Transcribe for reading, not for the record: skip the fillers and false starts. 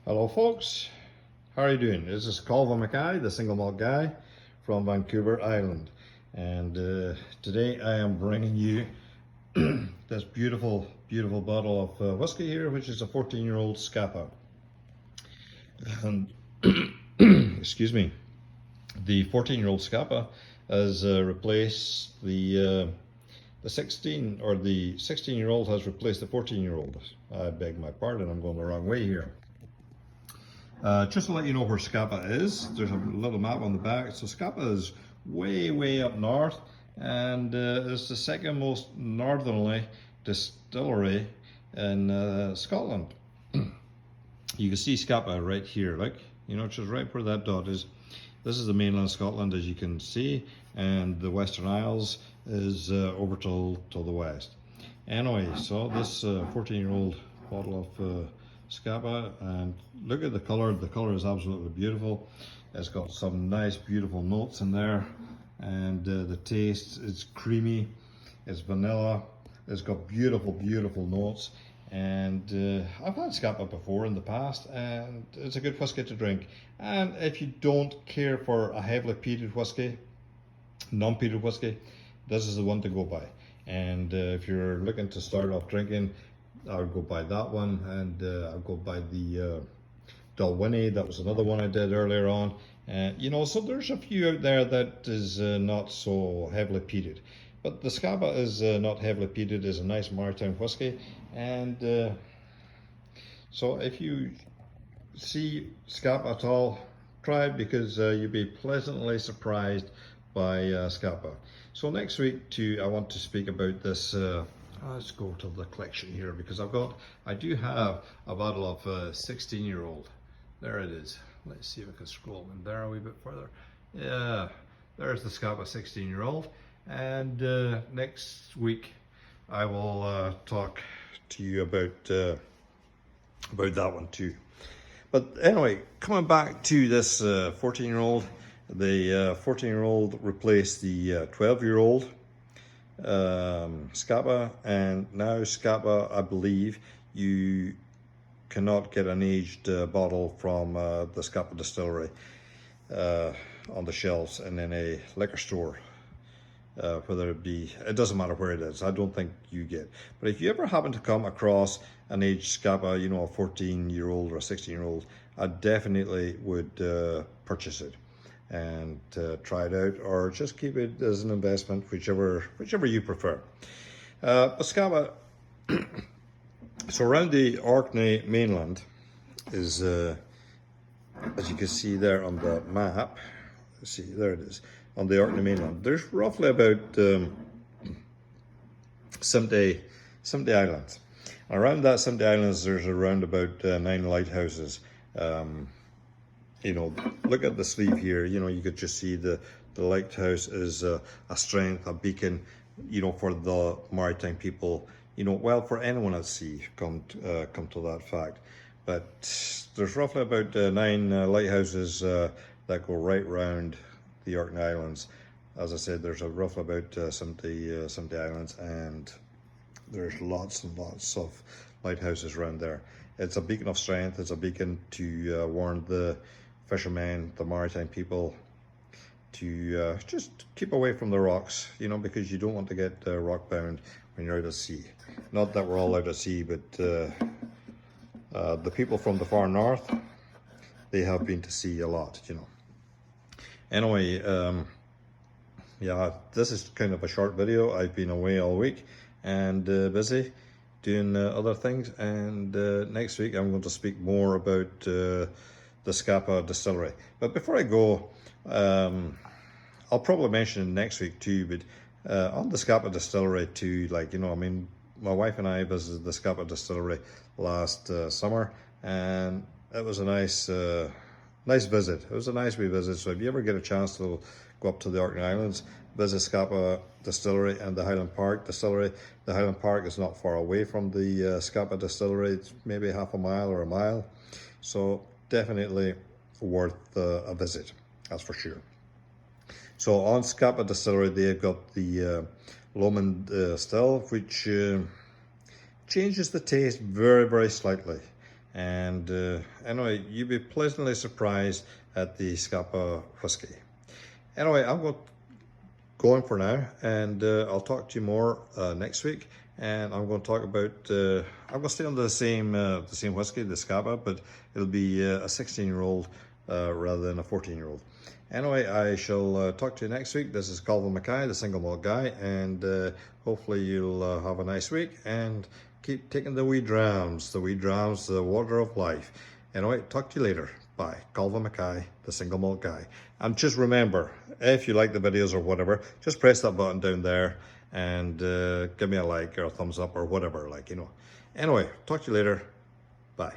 Hello folks, how are you doing? This is Colvin Mackay, the single malt guy from Vancouver Island, and today I am bringing you this beautiful bottle of whiskey here, which is a 14-year-old Scapa. And excuse me, the 14-year-old Scapa has replaced the 16-year-old has replaced the 14-year-old. I beg my pardon, I'm going the wrong way here. Just to let you know where Scapa is, there's a little map on the back. So Scapa is way up north, and is the second most northerly distillery in Scotland. You can see Scapa right here, like, just right where that dot is. This is the mainland Scotland, as you can see, and the Western Isles is over to the west. Anyway, so this 14-year-old bottle of Scapa, and look at the color. The color is absolutely beautiful. It's got some nice beautiful notes in there, and the taste is creamy, it's vanilla, it's got beautiful notes. And I've had Scapa before in the past, and it's a good whiskey to drink. And if you don't care for a heavily peated whiskey, non-peated whiskey, this is the one to go by. And if you're looking to start off drinking, I'll go by that one, and I'll go by the Dalwhinnie. That was another one I did earlier on. So there's a few out there that is not so heavily peated. But the Scapa is not heavily peated, is a nice maritime whiskey. And so if you see Scapa at all, try it, because you'll be pleasantly surprised by Scapa. So next week I want to speak about this. Let's go to the collection here, because I do have a bottle of 16-year-old. There it is. Let's see if I can scroll in there a wee bit further. Yeah, there's the Scapa 16-year-old. And next week I will talk to you about that one too. But anyway, coming back to this 14-year-old, the 14-year-old replaced the 12-year-old Scapa, and now Scapa, I believe you cannot get an aged bottle from the Scapa distillery on the shelves in any liquor store, whether it doesn't matter where it is. I don't think you get. But if you ever happen to come across an aged Scapa, a 14-year-old or a 16-year-old, I definitely would purchase it and try it out, or just keep it as an investment, whichever you prefer. But Scapa, so around the Orkney mainland is, as you can see there on the map, see, there it is, on the Orkney mainland, there's roughly about 70 islands. Around that 70 islands, there's around about 9 lighthouses. Look at the sleeve here. You could just see the lighthouse is a strength, a beacon, for the maritime people, well, for anyone at sea, come to that fact. But there's roughly about 9 lighthouses that go right round the Orkney Islands. As I said, there's roughly about 70 islands, and there's lots and lots of lighthouses around there. It's a beacon of strength. It's a beacon to warn the fishermen, the maritime people, to just keep away from the rocks, because you don't want to get rock bound when you're out at sea. Not that we're all out at sea, but the people from the far north, they have been to sea a lot, Anyway, yeah, this is kind of a short video. I've been away all week and busy doing other things, and next week I'm going to speak more about the Scapa distillery. But before I go, I'll probably mention it next week too, but on the Scapa distillery too, my wife and I visited the Scapa distillery last summer, and it was a nice visit. It was a nice wee visit. So if you ever get a chance to go up to the Orkney Islands, visit Scapa distillery and the Highland Park distillery. The Highland Park is not far away from the Scapa distillery. It's maybe half a mile or a mile. So definitely worth a visit, that's for sure. So on Scapa distillery, they've got the Lomond still, which changes the taste very slightly. And anyway, you'll be pleasantly surprised at the Scapa whiskey. Anyway, I'm going for now, and I'll talk to you more next week. And I'm going to talk about, I'm going to stay on the same whiskey, the Scapa, but it'll be a 16-year-old rather than a 14-year-old. Anyway, I shall talk to you next week. This is Calvin Mackay, the single malt guy, and hopefully you'll have a nice week and keep taking the wee drams, the water of life. Anyway, talk to you later. Bye. Calvin Mackay, the single malt guy. And just remember, if you like the videos or whatever, just press that button down there and give me a like or a thumbs up or whatever, like, you know. Anyway, talk to you later. Bye.